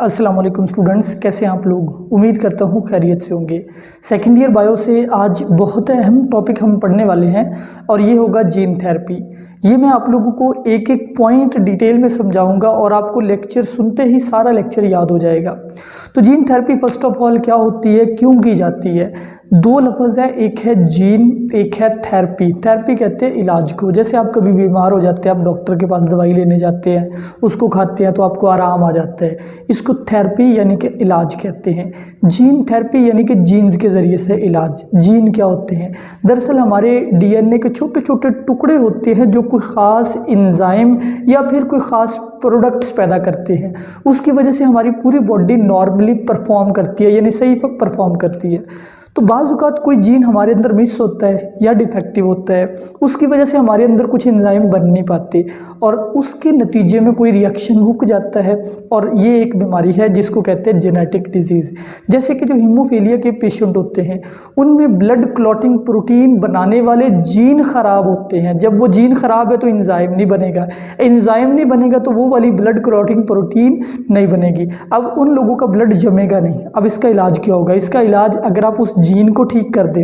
अस्सलाम वालेकुम स्टूडेंट्स, कैसे हैं आप लोग। उम्मीद करता हूँ खैरियत से होंगे। सेकेंड ईयर बायो से आज बहुत अहम टॉपिक हम पढ़ने वाले हैं और ये होगा जीन थेरेपी। ये मैं आप लोगों को एक एक पॉइंट डिटेल में समझाऊंगा और आपको लेक्चर सुनते ही सारा लेक्चर याद हो जाएगा। तो gene therapy first of all क्या होती है, क्यों की जाती है। दो लफ्ज़ है, एक है जीन, एक है थेरेपी। थेरेपी कहते हैं इलाज को। जैसे आप कभी बीमार हो जाते हैं, आप डॉक्टर के पास दवाई लेने जाते हैं, उसको खाते हैं तो आपको आराम आ जाता है, इसको थेरेपी यानी कि इलाज कहते हैं। जीन थेरेपी यानी कि जीन्स के ज़रिए से इलाज। जीन क्या होते हैं, दरअसल हमारे डीएनए के छोटे छोटे टुकड़े होते हैं जो कोई ख़ास एंजाइम या फिर कोई ख़ास प्रोडक्ट्स पैदा करते हैं। उसकी वजह से हमारी पूरी बॉडी नॉर्मली परफॉर्म करती है, यानी सही परफॉर्म करती है। तो बाज़ औक़ात कोई जीन हमारे अंदर मिस होता है या डिफेक्टिव होता है, उसकी वजह से हमारे अंदर कुछ एंजाइम बन नहीं पाते और उसके नतीजे में कोई रिएक्शन रुक जाता है और ये एक बीमारी है जिसको कहते हैं जेनेटिक डिजीज़। जैसे कि जो हीमोफीलिया के पेशेंट होते हैं उनमें ब्लड क्लॉटिंग प्रोटीन बनाने वाले जीन ख़राब होते हैं। जब वो जीन ख़राब है तो एंजाइम नहीं बनेगा, एंजाइम नहीं बनेगा तो वो वाली ब्लड क्लॉटिंग प्रोटीन नहीं बनेगी। अब उन लोगों का ब्लड जमेगा नहीं। अब इसका इलाज क्या होगा, इसका इलाज अगर आप उस जीन को ठीक कर दे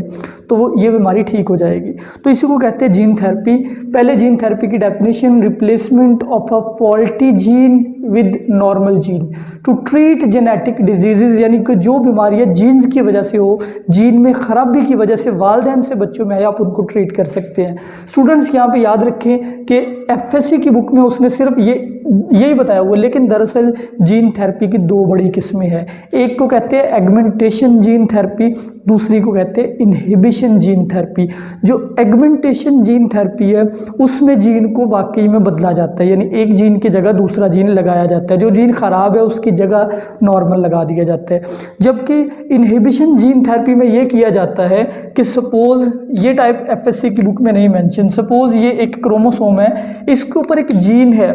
तो वो ये बीमारी ठीक हो जाएगी। तो इसी को कहते हैं जीन थेरेपी। पहले जीन थेरेपी की definition, replacement of a faulty gene with normal gene to treat genetic diseases, यानी कि जो बीमारियां जीन्स की वजह से हो, जीन में खराबी की वजह से वालिदैन से बच्चों में है, आप उनको ट्रीट कर सकते हैं। स्टूडेंट्स यहाँ पे याद रखें कि एफएससी की बुक में उसने सिर्फ यही बताया हुआ, लेकिन दरअसल जीन थेरेपी की दो बड़ी किस्में हैं। एक को कहते हैं एगमेंटेशन जीन थेरेपी, दूसरी को कहते हैं इनहिबिशन जीन थेरेपी। जो एगमेंटेशन जीन थेरेपी है उसमें जीन को वाकई में बदला जाता है, यानी एक जीन की जगह दूसरा जीन लगाया जाता है। जो जीन खराब है उसकी जगह नॉर्मल लगा दिया जाता है। जबकि इनहिबिशन जीन थेरेपी में ये किया जाता है कि सपोज ये टाइप एफएससी की बुक में नहीं मेंशन, सपोज ये एक क्रोमोसोम है, इसके ऊपर एक जीन है।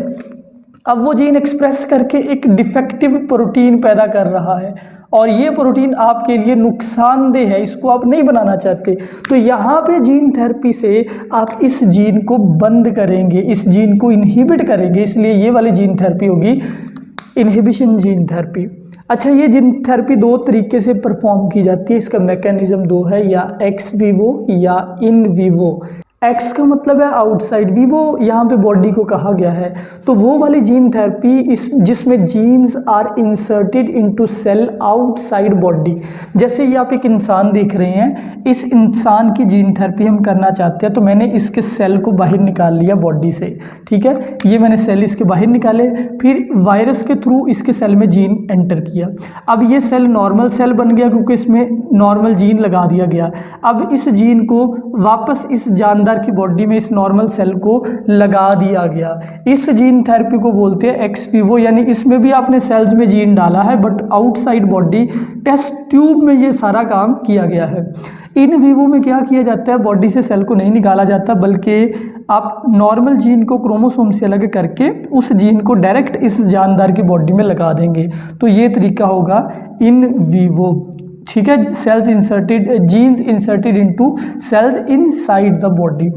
अब वो जीन एक्सप्रेस करके एक डिफेक्टिव प्रोटीन पैदा कर रहा है और ये प्रोटीन आपके लिए नुकसानदेह है, इसको आप नहीं बनाना चाहते। तो यहाँ पे जीन थेरेपी से आप इस जीन को बंद करेंगे, इस जीन को इनहिबिट करेंगे, इसलिए ये वाली जीन थेरेपी होगी इनहिबिशन जीन थेरेपी। अच्छा, ये जीन थेरेपी दो तरीके से परफॉर्म की जाती है, इसका मैकेनिज्म दो है, या एक्स वीवो या इन वीवो। एक्स का मतलब है आउटसाइड, वीवो यहाँ पे बॉडी को कहा गया है। तो वो वाली जीन थेरेपी इस जिसमें genes are inserted into cell outside body. जैसे ये आप एक इंसान देख रहे हैं, इस इंसान की जीन थेरेपी हम करना चाहते हैं तो मैंने इसके सेल को बाहर निकाल लिया बॉडी से, ठीक है। ये मैंने सेल इसके बाहर निकाले, फिर वायरस के थ्रू इसके सेल में जीन एंटर किया। अब ये सेल नॉर्मल सेल बन गया क्योंकि इसमें नॉर्मल जीन लगा दिया गया। अब इस जीन को वापस इस जानदार की बॉडी में इस नॉर्मल सेल को लगा दिया गया। इस जीन थेरेपी को बोलते हैं एक्स वीवो, यानी इसमें भी आपने सेल्स में जीन डाला है but outside body test tube में ये सारा काम किया गया है। इन वीवो में क्या किया जाता है, बॉडी से सेल को नहीं निकाला जाता बल्कि आप नॉर्मल जीन को क्रोमोसोम से अलग करके उस जीन को डायरेक्ट इस जानदार की बॉडी में लगा देंगे। तो ये तरीका होगा इन वीवो, ठीक है। Cells inserted, genes inserted into cells inside the body.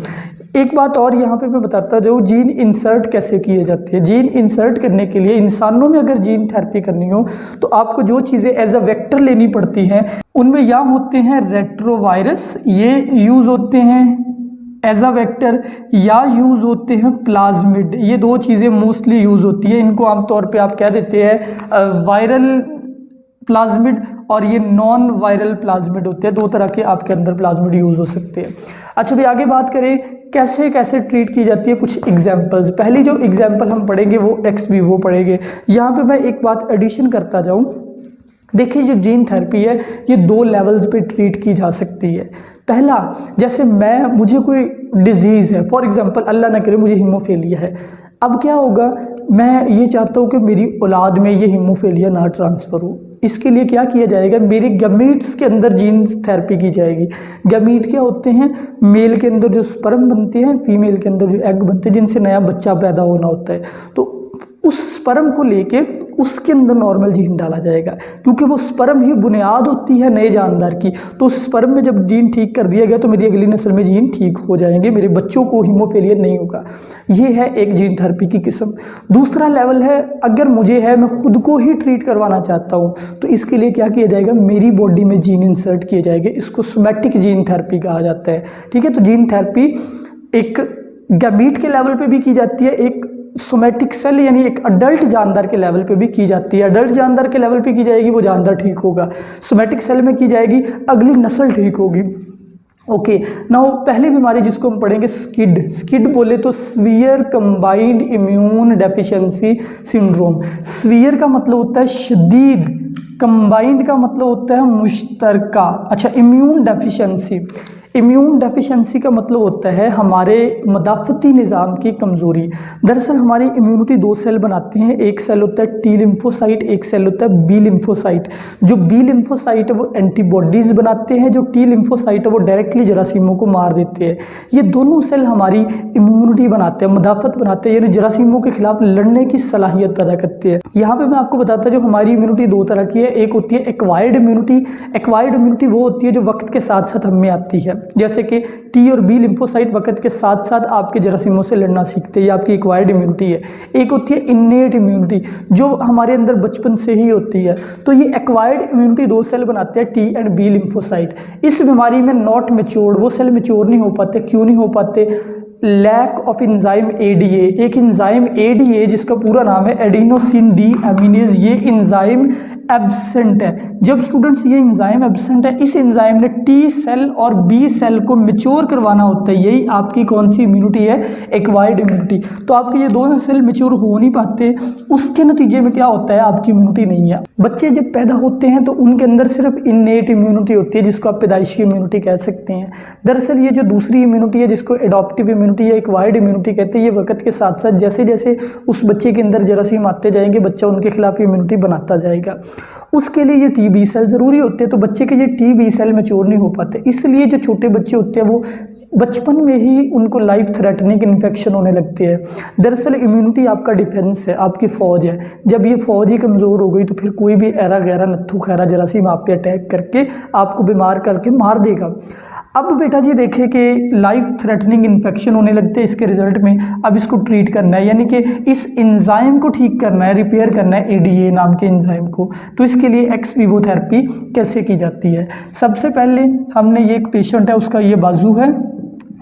एक बात और यहाँ पे मैं बताता जाऊँ, जीन इंसर्ट कैसे किए जाते हैं। जीन इंसर्ट करने के लिए इंसानों में अगर जीन थेरेपी करनी हो तो आपको जो चीज़ें एज अ वेक्टर लेनी पड़ती हैं उनमें या होते हैं रेट्रोवायरस, ये यूज़ होते हैं एज अ वेक्टर, या यूज़ होते हैं प्लाज्मिड। ये दो चीज़ें मोस्टली यूज़ होती है। इनको आमतौर पे आप कह देते हैं वायरल प्लाज्मिड और ये नॉन वायरल प्लाज्मिड होते हैं। दो तरह के आपके अंदर प्लाज्मिड यूज़ हो सकते हैं। अच्छा भाई, आगे बात करें कैसे कैसे ट्रीट की जाती है, कुछ एग्जांपल्स। पहली जो एग्जांपल हम पढ़ेंगे वो एक्स वीवो पढ़ेंगे। यहाँ पे मैं एक बात एडिशन करता जाऊँ। देखिए, जो जीन थेरेपी है ये दो लेवल्स पे ट्रीट की जा सकती है। पहला, जैसे मुझे कोई डिजीज़ है, फॉर एग्जांपल अल्लाह ना करे मुझे हीमोफीलिया है। अब क्या होगा, मैं ये चाहता हूँ कि मेरी औलाद में ये हीमोफीलिया ना ट्रांसफ़र हो। इसके लिए क्या किया जाएगा, मेरी गमीट्स के अंदर जीन्स थेरेपी की जाएगी। गमीट क्या होते हैं, मेल के अंदर जो स्पर्म बनते हैं, फीमेल के अंदर जो एग बनते हैं, जिनसे नया बच्चा पैदा होना होता है। तो उस स्पर्म को लेके उसके अंदर नॉर्मल जीन डाला जाएगा, क्योंकि वो स्पर्म ही बुनियाद होती है नए जानदार की। तो उस स्पर्म में जब जीन ठीक कर दिया गया तो मेरी अगली नस्ल में जीन ठीक हो जाएंगे, मेरे बच्चों को हीमोफीलिया नहीं होगा। ये है एक जीन थेरेपी की किस्म। दूसरा लेवल है, अगर मुझे है मैं खुद को ही ट्रीट करवाना चाहता हूँ तो इसके लिए क्या किया जाएगा, मेरी बॉडी में जीन इंसर्ट किए जाएंगे। इसको सोमैटिक जीन थेरेपी कहा जाता है। ठीक है, तो जीन थेरेपी एक गैमीट के लेवल पे भी की जाती है, एक सोमैटिक सेल यानी एक अडल्ट जानदार के लेवल पे भी की जाती है। अडल्ट जानदार के लेवल पे की जाएगी, वो जानदार ठीक होगा। सोमैटिक सेल में की जाएगी, अगली नस्ल ठीक होगी। ओके, नाउ पहली बीमारी जिसको हम पढ़ेंगे स्किड। स्किड बोले तो severe combined immune deficiency syndrome. Severe का मतलब होता है शदीद, कंबाइंड का मतलब होता है मुश्तरका। अच्छा, इम्यून डेफिशिएंसी, इम्यून डेफिशिएंसी का मतलब होता है हमारे मदाफ़ती निज़ाम की कमज़ोरी। दरअसल हमारी इम्यूनिटी दो सेल बनाते हैं, एक सेल होता है टी लिम्फोसाइट, एक सेल होता है बी लिम्फोसाइट। जो बी लिम्फोसाइट है वो एंटीबॉडीज़ बनाते हैं, जो टी लिम्फोसाइट है वो डायरेक्टली जरासीमों को मार देते हैं। ये दोनों सेल हमारी इम्यूनिटी बनाते हैं, मदाफ़त बनाते हैं, यानी जरासीमों के खिलाफ लड़ने की सलाहियत पैदा करते हैं। यहाँ पर मैं आपको बताता जो हमारी इम्यूनिटी दो तरह की है, एक होती है एक्वायर्ड इम्यूनिटी। एक्वायर्ड इम्यूनिटी वो होती है जो वक्त के साथ साथ हमें आती है, जैसे कि टी और बी लिम्फोसाइट वक्त के साथ साथ आपके जरासीमों से लड़ना सीखते हैं, ये आपकी एक्वायर्ड इम्यूनिटी है। एक होती है इन्नेट इम्यूनिटी जो हमारे अंदर बचपन से ही होती है। तो ये एक्वायर्ड इम्यूनिटी दो सेल बनाते हैं, टी एंड बी लिम्फोसाइट। इस बीमारी में नॉट मैच्योर्ड, वो सेल मैच्योर नहीं हो पाते। क्यों नहीं हो पाते? Lack of enzyme ADA. एक इंजाइम एडीए जिसका पूरा नाम है एडिनोसिन डी एमिनेज, ये इंजाइम एब्सेंट है। जब स्टूडेंट्स ये इंजाइम एब्सेंट है, इस इंजाइम ने टी सेल और बी सेल को मैच्योर करवाना होता है। यही आपकी कौन सी इम्यूनिटी है? Acquired immunity. तो आपके ये दोनों सेल मैच्योर हो नहीं पाते, उसके नतीजे में क्या होता है, आपकी इम्यूनिटी नहीं है। बच्चे जब पैदा होते हैं तो उनके अंदर सिर्फ इन्नेट इम्यूनिटी होती है, जिसको आप पैदाइशी इम्यूनिटी कह सकते हैं। दरअसल ये जो दूसरी इम्यूनिटी है जिसको एडॉप्टिव इम्यूनिटी या एक्वायर्ड इम्यूनिटी कहते हैं, ये वक्त के साथ साथ जैसे जैसे उस बच्चे के अंदर जरासीम आते जाएंगे, बच्चा उनके खिलाफ इम्यूनिटी बनाता जाएगा। उसके लिए ये टी बी सेल ज़रूरी होते हैं। तो बच्चे के ये टी बी सेल मैच्योर नहीं हो पाते, इसलिए जो छोटे बच्चे होते हैं वो बचपन में ही उनको लाइफ थ्रेटनिंग इन्फेक्शन होने लगते हैं। दरअसल इम्यूनिटी आपका डिफेंस है, आपकी फ़ौज है। जब ये फ़ौज ही कमज़ोर हो गई तो फिर कोई भी ऐरा गैरा नत्थू खैरा जरासीम आप पे अटैक करके आपको बीमार करके मार देगा। अब बेटा जी देखें कि लाइफ थ्रेटनिंग इन्फेक्शन होने लगते हैं इसके रिजल्ट में। अब इसको ट्रीट करना है, यानी कि इस एंजाइम को ठीक करना है, रिपेयर करना है एडीए नाम के एंजाइम को। तो इसके लिए एक्स विवो थेरेपी कैसे की जाती है? सबसे पहले हमने ये एक पेशेंट है, उसका ये बाजू है,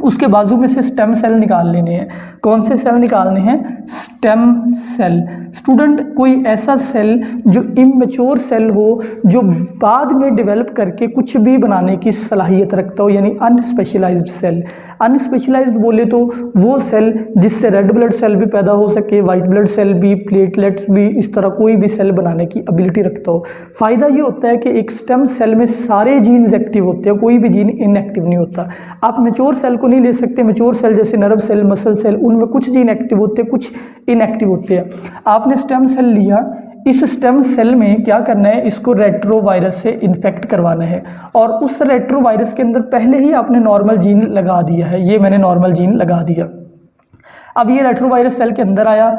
उसके बाजू में से स्टेम सेल निकाल लेने हैं। कौन से सेल निकालने हैं? Stem cell. स्टूडेंट, कोई ऐसा सेल जो इमेच्योर सेल हो, जो बाद में डेवलप करके कुछ भी बनाने की सलाहियत रखता हो, यानी अनस्पेशलाइज्ड सेल। अनस्पेशलाइज्ड बोले तो वो सेल जिससे रेड ब्लड सेल भी पैदा हो सके, वाइट ब्लड सेल भी, प्लेटलेट्स भी, इस तरह कोई भी सेल बनाने की एबिलिटी रखता हो। फ़ायदा ये होता है कि एक स्टेम सेल में सारे जीन्स एक्टिव होते हैं, कोई भी जीन इनएक्टिव नहीं होता। आप मैच्योर सेल को नहीं ले सकते। मैच्योर सेल जैसे नर्व सेल, मसल सेल, उनमें कुछ जीन एक्टिव होते हैं, कुछ इनएक्टिव होते हैं। आपने स्टेम सेल लिया, इस स्टेम सेल में क्या करना है, इसको रेट्रोवायरस से इन्फेक्ट करवाना है, और उस रेट्रोवायरस के अंदर पहले ही आपने नॉर्मल जीन लगा दिया है। ये मैंने नॉर्मल जीन लगा दिया। अब ये रेट्रोवायरस सेल के अंदर आया,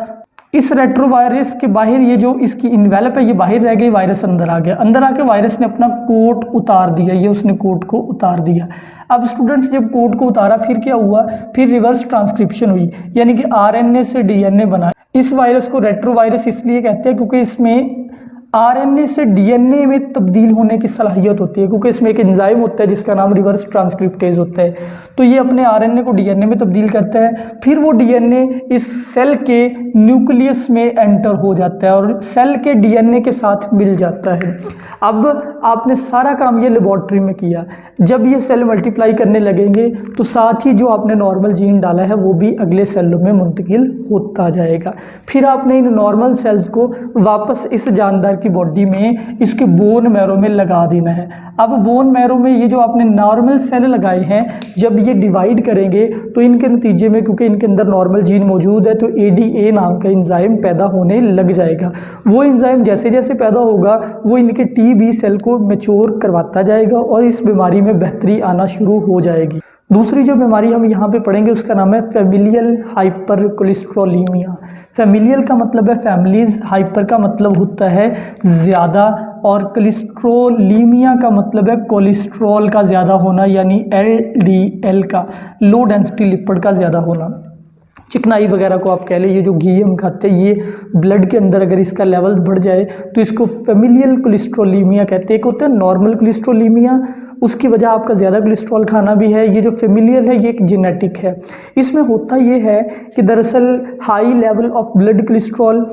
इस रेट्रोवायरस के बाहर ये जो इसकी इन्वेलप है ये बाहर रह गई, वायरस अंदर आ गया। अंदर आके वायरस ने अपना कोट उतार दिया, ये उसने कोट को उतार दिया। अब स्टूडेंट्स जब कोट को उतारा फिर क्या हुआ, फिर रिवर्स ट्रांसक्रिप्शन हुई, यानी कि आरएनए से डीएनए बना। इस वायरस को रेट्रोवायरस इसलिए कहते हैं क्योंकि इसमें आरएनए से डीएनए में तब्दील होने की सलाहियत होती है, क्योंकि इसमें एक एंजाइम होता है जिसका नाम रिवर्स ट्रांसक्रिप्टेज होता है। तो ये अपने आरएनए को डीएनए में तब्दील करता है, फिर वो डीएनए इस सेल के न्यूक्लियस में एंटर हो जाता है और सेल के डीएनए के साथ मिल जाता है। अब आपने सारा काम ये लेबॉर्ट्री में किया। जब ये सेल मल्टीप्लाई करने लगेंगे तो साथ ही जो आपने नॉर्मल जीन डाला है वो भी अगले सेलों में मुंतकिल होता जाएगा। फिर आपने इन नॉर्मल सेल्स को वापस इस जानदार की बॉडी में, इसके बोन मैरो में लगा देना है। अब बोन मैरो में ये जो आपने नॉर्मल सेल लगाए हैं, जब ये डिवाइड करेंगे तो इनके नतीजे में, क्योंकि इनके अंदर नॉर्मल जीन मौजूद है, तो एडीए नाम का एंजाइम पैदा होने लग जाएगा। वो एंजाइम जैसे जैसे पैदा होगा वो इनके टी बी सेल को मैच्योर करवाता जाएगा और इस बीमारी में बेहतरी आना शुरू हो जाएगी। दूसरी जो बीमारी हम यहाँ पे पढ़ेंगे उसका नाम है फैमिलियल हाइपर कोलेस्ट्रोलीमिया। फैमिलियल का मतलब है फैमिलीज, हाइपर का मतलब होता है ज़्यादा, और कोलेस्ट्रोलीमिया का मतलब है कोलेस्ट्रॉल का ज़्यादा होना, यानी LDL का, लो डेंसिटी लिपिड का ज़्यादा होना। चिकनाई वगैरह को आप कह लें, ये जो घी हम खाते हैं, ये ब्लड के अंदर अगर इसका लेवल बढ़ जाए तो इसको फैमिलियल कोलेस्ट्रोलीमिया कहते हैं। एक होता है नॉर्मल कोलेस्ट्रोलीमिया, उसकी वजह आपका ज़्यादा कोलेस्ट्रॉल खाना भी है। ये जो फैमिलियल है ये एक जेनेटिक है। इसमें होता ये है कि दरअसल high level of blood cholesterol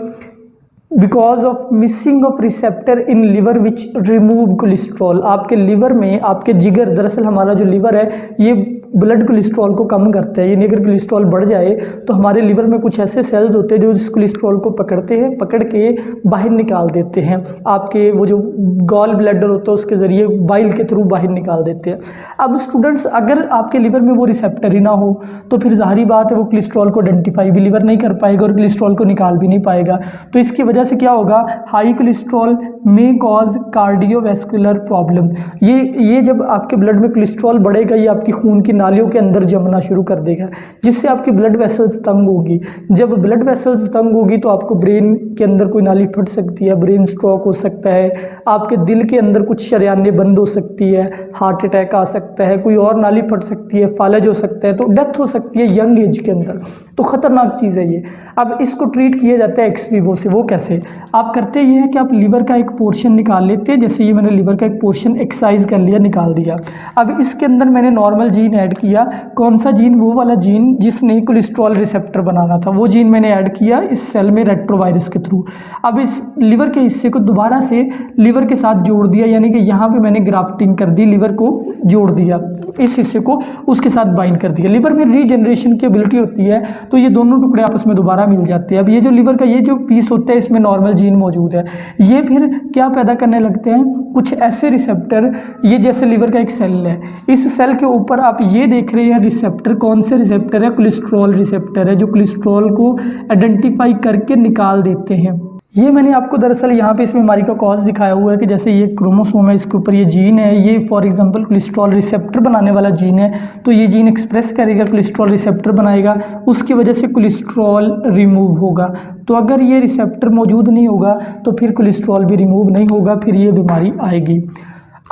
because of missing of receptor in liver which remove cholesterol. आपके लिवर में, आपके जिगर, दरअसल हमारा जो लिवर है ये ब्लड कोलेस्ट्रॉल को कम करता है। यानी अगर कोलेस्ट्रॉल बढ़ जाए तो हमारे लिवर में कुछ ऐसे सेल्स होते हैं जो इस कोलेस्ट्रॉल को पकड़ते हैं, पकड़ के बाहर निकाल देते हैं। आपके वो जो गॉल ब्लैडर होता है उसके ज़रिए बाइल के थ्रू बाहर निकाल देते हैं। अब स्टूडेंट्स, अगर आपके लिवर में वो रिसेप्टर ही ना हो तो फिर ज़ाहिरी बात है वो कोलेस्ट्रॉल को आइडेंटिफाई भी लिवर नहीं कर पाएगा और कोलेस्ट्रॉल को निकाल भी नहीं पाएगा। तो इसकी वजह से क्या होगा, हाई कोलेस्ट्रॉल में कॉज कार्डियोवैस्कुलर प्रॉब्लम। ये जब आपके ब्लड में कोलेस्ट्रॉल बढ़ेगा ये आपकी खून की नालियों के अंदर जमना शुरू कर देगा, जिससे आपकी ब्लड वेसल्स तंग होगी। जब ब्लड वेसल्स तंग होगी तो आपको ब्रेन के अंदर कोई नाली फट सकती है, ब्रेन स्ट्रोक हो सकता है, आपके दिल के अंदर कुछ शरेयानें बंद हो सकती है, हार्ट अटैक आ सकता है, कोई और नाली फट सकती है, फालज हो सकता है, तो डेथ हो सकती है यंग एज के अंदर। तो ख़तरनाक चीज़ है ये। अब इसको ट्रीट किया जाता है एक्स वीवो से। वो कैसे? आप करते ये हैं कि आप लीवर का एक पोर्शन निकाल लेते हैं। जैसे ये मैंने लीवर का एक पोर्शन एक्सरसाइज कर लिया, निकाल दिया। अब इसके अंदर मैंने नॉर्मल जीन ऐड किया। कौन सा जीन? वो वाला जीन जिसने कोलेस्ट्रॉल रिसेप्टर बनाना था, वो जीन मैंने ऐड किया इस सेल में रेट्रोवायरस के थ्रू। अब इस लीवर के हिस्से को दोबारा से लीवर के साथ जोड़ दिया, यानी कि यहाँ पे मैंने ग्राफ्टिंग कर दी, लीवर को जोड़ दिया, इस हिस्से को उसके साथ बाइंड कर दिया। लीवर में रीजनरेशन की एबिलिटी होती है, तो ये दोनों टुकड़े आपस में दोबारा मिल जाते हैं। अब ये जो लीवर का ये जो पीस होता है इसमें नॉर्मल जीन मौजूद है। ये फिर क्या पैदा करने लगते हैं, कुछ ऐसे रिसेप्टर, ये जैसे लीवर का एक सेल है, इस सेल के ऊपर आप ये देख रहे हैं रिसेप्टर। कौन से रिसेप्टर है? कोलेस्ट्रॉल रिसेप्टर है, जो कोलेस्ट्रॉल को आइडेंटिफाई करके निकाल देते हैं। ये मैंने आपको दरअसल यहाँ पे इस बीमारी का कॉज दिखाया हुआ है कि जैसे ये क्रोमोसोम है, इसके ऊपर ये जीन है, ये फॉर एग्जांपल कोलेस्ट्रॉल रिसेप्टर बनाने वाला जीन है, तो ये जीन एक्सप्रेस करेगा, कोलेस्ट्रॉल रिसेप्टर बनाएगा, उसकी वजह से कोलेस्ट्रॉल रिमूव होगा। तो अगर ये रिसेप्टर मौजूद नहीं होगा तो फिर कोलेस्ट्रॉल भी रिमूव नहीं होगा, फिर ये बीमारी आएगी।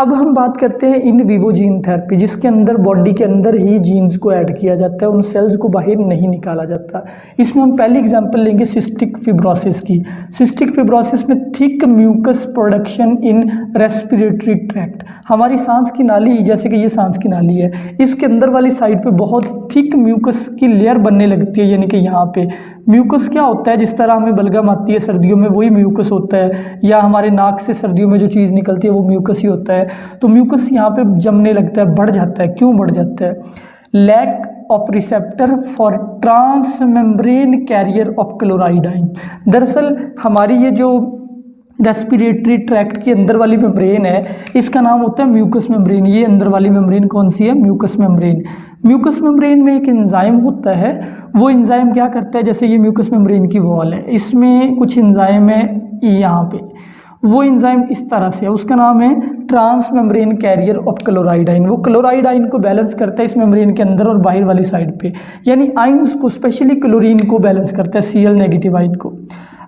अब हम बात करते हैं इन विवो जीन थेरेपी, जिसके अंदर बॉडी के अंदर ही जीन्स को ऐड किया जाता है, उन सेल्स को बाहर नहीं निकाला जाता। इसमें हम पहली एग्जांपल लेंगे सिस्टिक फिब्रोसिस की। सिस्टिक फिब्रोसिस में thick mucus production in respiratory tract. हमारी सांस की नाली, जैसे कि ये सांस की नाली है, इसके अंदर वाली साइड पे बहुत थिक म्यूकस की लेयर बनने लगती है। यानी कि यहाँ पे म्यूकस क्या होता है, जिस तरह हमें बलगम आती है सर्दियों में वही म्यूकस होता है, या हमारे नाक से सर्दियों में जो चीज़ निकलती है वो म्यूकस ही होता है। तो म्यूकस यहाँ पे जमने लगता है, बढ़ जाता है। क्यों बढ़ जाता है? Lack of receptor for transmembrane carrier of chloridine. दरअसल हमारी ये जो रेस्पिरेटरी ट्रैक्ट की अंदर वाली मेम्ब्रेन है, इसका नाम होता है म्यूकस मेम्ब्रेन। ये अंदर वाली मेम्ब्रेन कौन सी है? Mucus membrane. म्यूकस मेम्ब्रेन में एक एंजाइम होता है, वो एंजाइम क्या करता है, जैसे ये म्यूकस मेम्ब्रेन की वॉल है, इसमें कुछ एंजाइम है यहाँ पे, वो एंजाइम इस तरह से है, उसका नाम है ट्रांस मेम्ब्रेन कैरियर ऑफ क्लोराइडाइन। वो क्लोराइडाइन को बैलेंस करता है इस मेम्ब्रेन के अंदर और बाहर वाली साइड पे, यानी आइंस को, स्पेशली क्लोरीन को बैलेंस करता है, Cl नेगेटिव आइन को।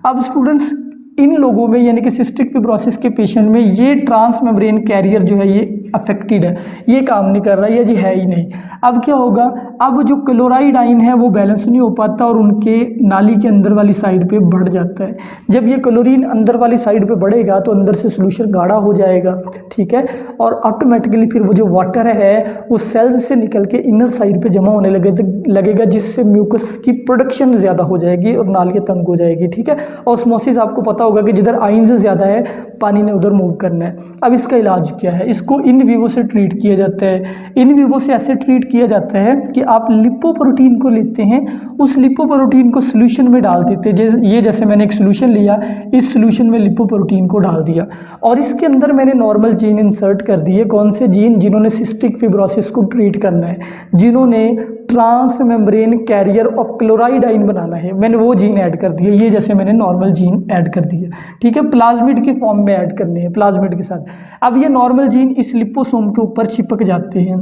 अब स्टूडेंट्स, इन लोगों में यानी कि सिस्टिक फिब्रोसिस के पेशेंट में ये ट्रांस मेम्ब्रेन कैरियर जो है ये अफेक्टेड है, ये काम नहीं कर रहा है, ये जी है ही नहीं। अब क्या होगा, अब जो क्लोराइड आइन है वो बैलेंस नहीं हो पाता और उनके नाली के अंदर वाली साइड पे बढ़ जाता है। जब ये क्लोरीन अंदर वाली साइड पे बढ़ेगा तो अंदर से सोल्यूशन गाढ़ा हो जाएगा, ठीक है, और ऑटोमेटिकली फिर वो जो वाटर है वो सेल्स से निकल के इनर साइड पे जमा होने लगेगा, जिससे म्यूकस की प्रोडक्शन ज़्यादा हो जाएगी और नालियाँ तंग हो जाएगी, ठीक है। ऑस्मोसिस आपको पता होगा कि जिधर आइंस ज़्यादा है पानी ने उधर मूव करना है। अब इसका इलाज क्या है? इसको इन विवो से ट्रीट किया जाता है। इन विवो से ऐसे ट्रीट किया जाता है कि आप लिपोप्रोटीन को लेते हैं, उस लिपोप्रोटीन को सोल्यूशन में डाल देते हैं। ये जैसे मैंने एक सोल्यूशन लिया, इस सोल्यूशन में लिपोप्रोटीन को डाल दिया और इसके अंदर मैंने नॉर्मल जीन इंसर्ट कर दिए। कौन से जीन? जिन्होंने सिस्टिक फिब्रोसिस को ट्रीट करना है, जिन्होंने ट्रांस मेम्ब्रेन कैरियर ऑफ क्लोराइडाइन बनाना है, मैंने वो जीन ऐड कर दिए। ये जैसे मैंने नॉर्मल जीन ऐड कर दिए, ठीक है, प्लाज्मिड के फॉर्म में ऐड करने हैं, प्लाज्मिड के साथ। अब ये नॉर्मल जीन इस लिपोसोम के ऊपर चिपक जाते हैं।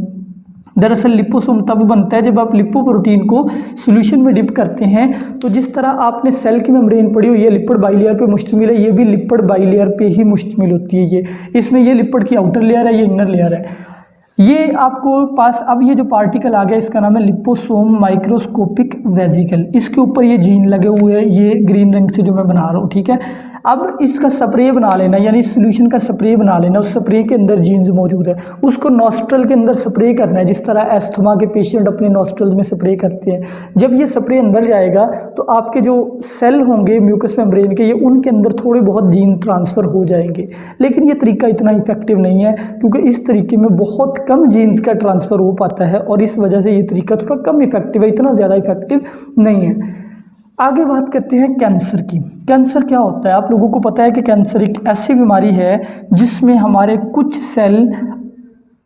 दरअसल लिपोसोम तब बनता है जब आप लिपोप्रोटीन को सॉल्यूशन में डिप करते हैं। तो जिस तरह आपने सेल की मेम्ब्रेन पढ़ी हुई है लिपिड बाइलेयर पे मुश्तमिल है, ये भी लिपिड बाइलेयर पे ही मुश्तमिल होती है। ये इसमें ये लिपिड की आउटर लेयर है, ये इनर लेयर है। ये आपको पास अब ये जो पार्टिकल आ गया इसका नाम है लिपोसोम माइक्रोस्कोपिक वेसिकल। इसके ऊपर ये जीन लगे हुए हैं, ये ग्रीन रंग से जो मैं बना रहा हूँ, ठीक है। अब इसका स्प्रे बना लेना, यानी सॉल्यूशन का स्प्रे बना लेना। उस स्प्रे के अंदर जीन्स मौजूद है, उसको नॉस्ट्रल के अंदर स्प्रे करना है, जिस तरह एस्थमा के पेशेंट अपने नॉस्ट्रल्स में स्प्रे करते हैं। जब ये स्प्रे अंदर जाएगा तो आपके जो सेल होंगे म्यूकस मेम्ब्रेन के, ये उनके अंदर थोड़े बहुत जीन ट्रांसफ़र हो जाएंगे। लेकिन ये तरीका इतना इफेक्टिव नहीं है, क्योंकि इस तरीके में बहुत कम जीन्स का ट्रांसफ़र हो पाता है और इस वजह से ये तरीका थोड़ा कम इफेक्टिव है, इतना ज़्यादा इफेक्टिव नहीं है। आगे बात करते हैं कैंसर की। कैंसर क्या होता है? आप लोगों को पता है कि कैंसर एक ऐसी बीमारी है जिसमें हमारे कुछ सेल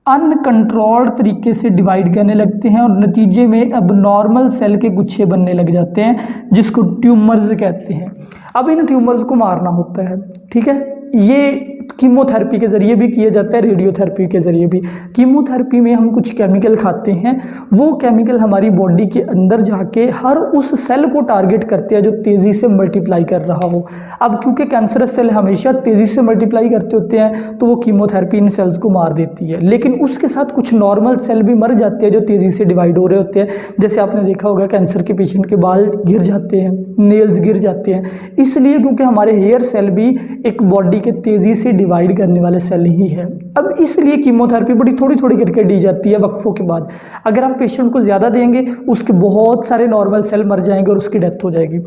अनकंट्रोल्ड तरीके से डिवाइड करने लगते हैं और नतीजे में अब नॉर्मल सेल के गुच्छे बनने लग जाते हैं, जिसको ट्यूमर्स कहते हैं। अब इन ट्यूमर्स को मारना होता है, ठीक है। ये कीमोथेरेपी के ज़रिए भी किया जाता है, रेडियोथेरेपी के ज़रिए भी। कीमोथेरेपी में हम कुछ केमिकल खाते हैं, वो केमिकल हमारी बॉडी के अंदर जाके हर उस सेल को टारगेट करते हैं जो तेज़ी से मल्टीप्लाई कर रहा हो। अब क्योंकि कैंसरस सेल हमेशा तेज़ी से मल्टीप्लाई करते होते हैं, तो वो कीमोथेरेपी इन सेल्स को मार देती है। लेकिन उसके साथ कुछ नॉर्मल सेल भी मर जाते हैं जो तेज़ी से डिवाइड हो रहे होते हैं। जैसे आपने देखा होगा कैंसर के पेशेंट के बाल गिर जाते हैं, नेल्स गिर जाते हैं, इसलिए क्योंकि हमारे हेयर सेल भी एक बॉडी के तेज़ी से डिवाइड करने वाले सेल ही है। अब इसलिए कीमोथेरेपी बड़ी थोड़ी थोड़ी करके दी जाती है वक्फों के बाद। अगर आप पेशेंट को ज़्यादा देंगे, उसके बहुत सारे नॉर्मल सेल मर जाएंगे और उसकी डेथ हो जाएगी।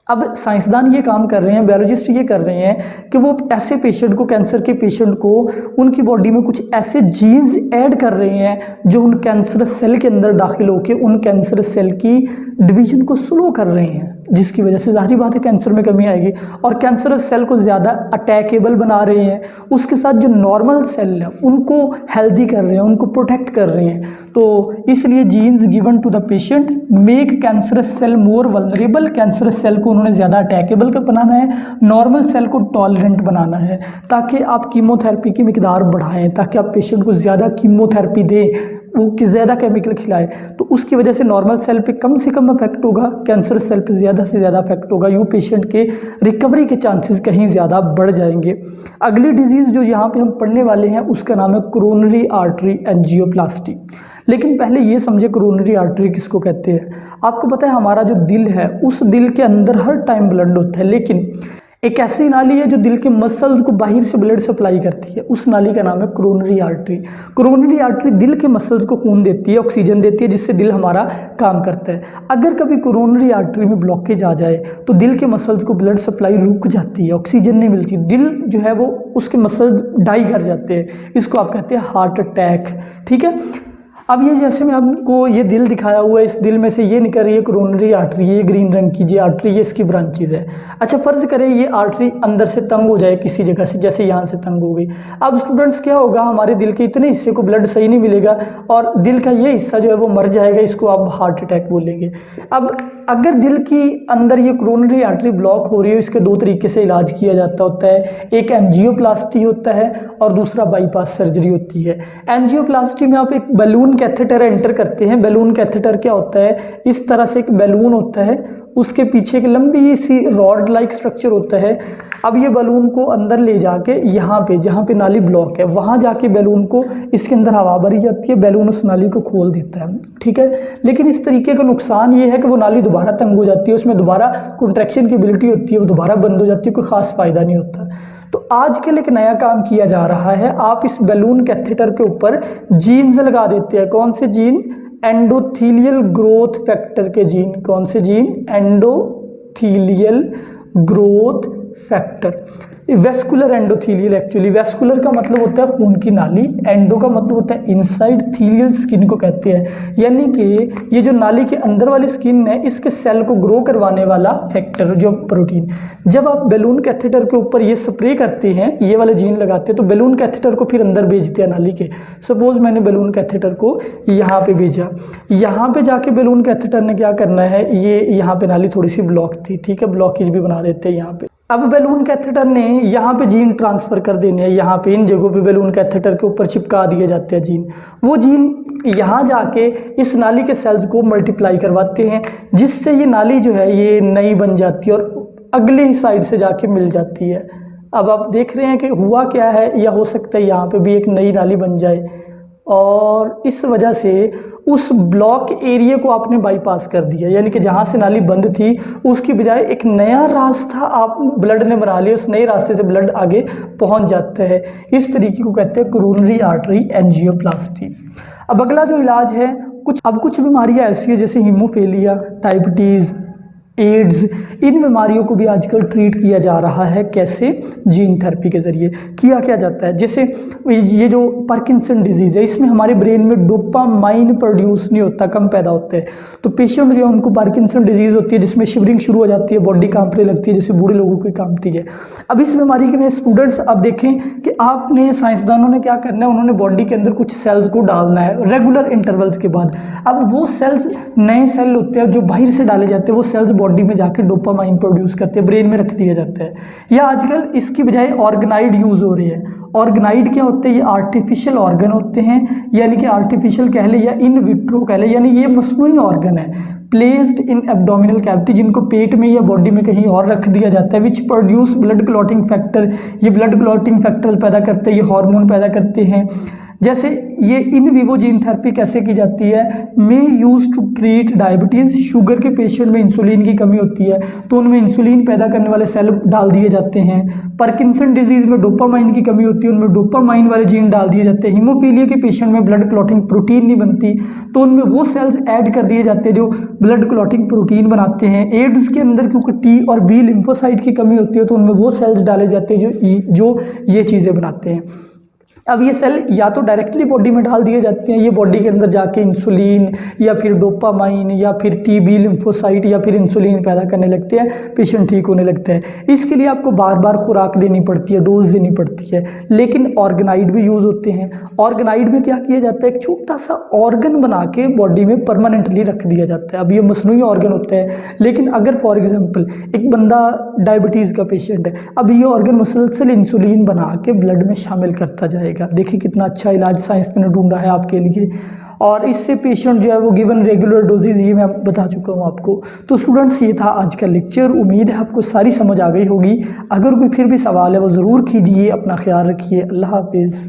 अब साइंसदान ये काम कर रहे हैं, बायोलॉजिस्ट ये कर रहे हैं कि वो ऐसे पेशेंट को, कैंसर के पेशेंट को, उनकी बॉडी में कुछ ऐसे जीन्स ऐड कर रहे हैं जो उन कैंसरस सेल के अंदर दाखिल होकर उन कैंसरस सेल की डिवीजन को स्लो कर रहे हैं, जिसकी वजह से जाहिर बात है कैंसर में कमी आएगी और कैंसरस सेल को ज़्यादा अटैकेबल बना रहे हैं। उसके साथ जो नॉर्मल सेल है उनको हेल्दी कर रहे हैं, उनको प्रोटेक्ट कर रहे हैं। तो इसलिए genes given to the patient make cancerous cell more vulnerable. Cancerous cell को उन्होंने ज़्यादा अटैकेबल बनाना है, नॉर्मल सेल को टॉलरेंट बनाना है, ताकि आप कीमोथेरेपी की मिकदार बढ़ाएं, ताकि आप पेशेंट को ज़्यादा कीमोथेरेपी दें, वो कि ज़्यादा केमिकल खिलाए। तो उसकी वजह से नॉर्मल सेल पे कम से कम इफेक्ट होगा, कैंसर सेल पे ज़्यादा से ज़्यादा इफेक्ट होगा। यूँ पेशेंट के रिकवरी के चांसेस कहीं ज़्यादा बढ़ जाएंगे। अगली डिजीज़ जो यहाँ पे हम पढ़ने वाले हैं उसका नाम है कोरोनरी आर्टरी एंजियोप्लास्टी। लेकिन पहले ये समझे कोरोनरी आर्टरी किसको कहते हैं। आपको पता है हमारा जो दिल है, उस दिल के अंदर हर टाइम ब्लड होता है, लेकिन एक ऐसी नाली है जो दिल के मसल्स को बाहर से ब्लड सप्लाई करती है, उस नाली का नाम है कोरोनरी आर्टरी। कोरोनरी आर्टरी दिल के मसल्स को खून देती है, ऑक्सीजन देती है, जिससे दिल हमारा काम करता है। अगर कभी कोरोनरी आर्टरी में ब्लॉकेज आ जाए तो दिल के मसल्स को ब्लड सप्लाई रुक जाती है, ऑक्सीजन नहीं मिलती, दिल जो है वो उसके मसल्स डाई कर जाते हैं। इसको आप कहते हैं हार्ट अटैक, ठीक है। अब ये जैसे मैं आपको ये दिल दिखाया हुआ है, इस दिल में से ये निकल रही है कोरोनरी आर्टरी, ये ग्रीन रंग की जो आर्टरी है इसकी ब्रांचेज है। अच्छा फ़र्ज़ करें ये आर्टरी अंदर से तंग हो जाए किसी जगह से, जैसे यहाँ से तंग हो गई। अब स्टूडेंट्स क्या होगा, हमारे दिल के इतने हिस्से को ब्लड सही नहीं मिलेगा और दिल का ये हिस्सा जो है वो मर जाएगा, इसको आप हार्ट अटैक बोलेंगे। अब अगर दिल की अंदर ये कोरोनरी आर्टरी ब्लॉक हो रही है, इसके दो तरीके से इलाज किया जाता होता है, एक एंजियोप्लास्टी होता है और दूसरा बाईपास सर्जरी होती है। एंजियोप्लास्टी में आप एक बैलून कैथेटर एंटर करते हैं। बैलून कैथेटर क्या होता है, इस तरह से एक बैलून होता है, उसके पीछे एक लंबी सी रॉड लाइक स्ट्रक्चर होता है। अब ये बैलून को अंदर ले जाके यहाँ पे जहाँ पे नाली ब्लॉक है वहाँ जाके बैलून को, इसके अंदर हवा भरी जाती है, बैलून उस नाली को खोल देता है, ठीक है। लेकिन इस तरीके का नुकसान ये है कि वो नाली दोबारा तंग हो जाती है, उसमें दोबारा कॉन्ट्रैक्शन की एबिलिटी होती है, वो दोबारा बंद हो जाती है, कोई ख़ास फ़ायदा नहीं होता। तो आजकल एक नया काम किया जा रहा है, आप इस बैलून कैथेटर के ऊपर जीन्स लगा देते हैं। कौन से जीन? एंडोथीलियल ग्रोथ फैक्टर के जीन। कौन से gene? Endothelial growth factor. Vascular endothelial, actually vascular का मतलब होता है खून की नाली, एंडो का मतलब होता है इनसाइड, थीलियल स्किन को कहते हैं, यानी कि ये जो नाली के अंदर वाली स्किन है इसके सेल को ग्रो करवाने वाला फैक्टर जो प्रोटीन। जब आप बैलून कैथेटर के ऊपर ये स्प्रे करते हैं, ये वाले जीन लगाते हैं, तो बैलून कैथेटर को फिर अंदर भेजते हैं नाली के। सपोज मैंने बैलून कैथेटर को यहाँ पे भेजा, यहाँ पे जाके बैलून कैथेटर ने क्या करना है, ये यहाँ पे नाली थोड़ी सी ब्लॉक थी, ठीक है, ब्लॉकेज भी बना देते हैं यहाँ पे। अब बैलून कैथेटर ने यहाँ पे जीन ट्रांसफ़र कर देने हैं, यहाँ पे इन जगहों पे बैलून कैथेटर के ऊपर चिपका दिए जाते हैं जीन। वो जीन यहाँ जाके इस नाली के सेल्स को मल्टीप्लाई करवाते हैं, जिससे ये नाली जो है ये नई बन जाती है और अगले ही साइड से जाके मिल जाती है। अब आप देख रहे हैं कि हुआ क्या है, या हो सकता है यहाँ पे भी एक नई नाली बन जाए और इस वजह से उस ब्लॉक एरिया को आपने बाईपास कर दिया, यानी कि जहाँ से नाली बंद थी उसकी बजाय एक नया रास्ता आप ब्लड ने बना लिया, उस नए रास्ते से ब्लड आगे पहुँच जाता है। इस तरीके को कहते हैं कोरोनरी आर्टरी एंजियोप्लास्टी। अब अगला जो इलाज है, कुछ बीमारियाँ ऐसी है जैसे हीमोफीलिया, डायबिटीज़, एड्स, इन बीमारियों को भी आजकल ट्रीट किया जा रहा है। कैसे? जीन थेरेपी के ज़रिए किया क्या जाता है। जैसे ये जो पार्किंसन डिजीज़ है, इसमें हमारे ब्रेन में डोपामाइन प्रोड्यूस नहीं होता, कम पैदा होते हैं। तो पेशेंट जो उनको पार्किंसन डिजीज़ होती है, जिसमें शिवरिंग शुरू हो जाती है, बॉडी कांपने लगती है, जैसे बूढ़े लोगों को कांपती है। अब इस बीमारी के में स्टूडेंट्स, अब देखें कि आपने साइंसदानों ने क्या करना है, उन्होंने बॉडी के अंदर कुछ सेल्स को डालना है रेगुलर इंटरवल्स के बाद। अब वो सेल्स नए सेल होते हैं जो बाहर से डाले जाते हैं, वो सेल्स बॉडी में जाके डोपामाइन प्रोड्यूस करते हैं, ब्रेन में रख दिया जाता है। या आजकल इसकी बजाय ऑर्गेनाइड यूज़ हो रही है। ऑर्गेनाइड क्या होते हैं? ये आर्टिफिशियल ऑर्गन होते हैं, यानी कि आर्टिफिशियल कह ले या इन विट्रो कह ले, यानी ये मस्नूई ऑर्गन है प्लेस्ड इन एब्डोमिनल कैविटी, जिनको पेट में या बॉडी में कहीं और रख दिया जाता है। Which produce blood clotting factor, ये ब्लड क्लॉटिंग फैक्टर पैदा करते हैं, ये हार्मोन पैदा करते हैं। जैसे ये इन विवो जीन थेरेपी कैसे की जाती है? May use to treat diabetes, sugar के पेशेंट में इंसुलिन की कमी होती है तो उनमें इंसुलिन पैदा करने वाले सेल डाल दिए जाते हैं। पार्किंसन डिजीज़ में डोपामाइन की कमी होती है, उनमें डोपामाइन वाले जीन डाल दिए जाते हैं। हीमोफीलिया के पेशेंट में ब्लड क्लॉटिंग प्रोटीन नहीं बनती तो उनमें वो सेल्स ऐड कर दिए जाते हैं जो ब्लड क्लॉटिंग प्रोटीन बनाते हैं। एड्स के अंदर क्योंकि टी और बी लिम्फोसाइट की कमी होती है तो उनमें वो सेल्स डाले जाते हैं जो ये चीज़ें बनाते हैं। अब ये सेल या तो डायरेक्टली बॉडी में डाल दिए जाते हैं, ये बॉडी के अंदर जाके इंसुलिन या फिर डोपामाइन या फिर टीबी लिम्फोसाइट या फिर इंसुलिन पैदा करने लगते हैं, पेशेंट ठीक होने लगता है। इसके लिए आपको बार बार खुराक देनी पड़ती है, डोज देनी पड़ती है। लेकिन ऑर्गेनाइड भी यूज़ होते हैं। ऑर्गेनाइड में क्या किया जाता है? एक छोटा सा ऑर्गन बना के बॉडी में परमानेंटली रख दिया जाता है। अब ये मसनूई ऑर्गन होता है, लेकिन अगर फॉर एग्जाम्पल एक बंदा डायबिटीज़ का पेशेंट है, अब ये ऑर्गन मुसलसल इंसुलिन बना के ब्लड में शामिल करता जाएगा। देखिए कितना अच्छा इलाज साइंस ने ढूंढा है आपके लिए, और इससे पेशेंट जो है वो गिवन रेगुलर डोजेज, ये मैं बता चुका हूँ आपको। तो स्टूडेंट्स, ये था आज का लेक्चर। उम्मीद है आपको सारी समझ आ गई होगी। अगर कोई फिर भी सवाल है वो ज़रूर कीजिए। अपना ख्याल रखिए। अल्लाह हाफिज़।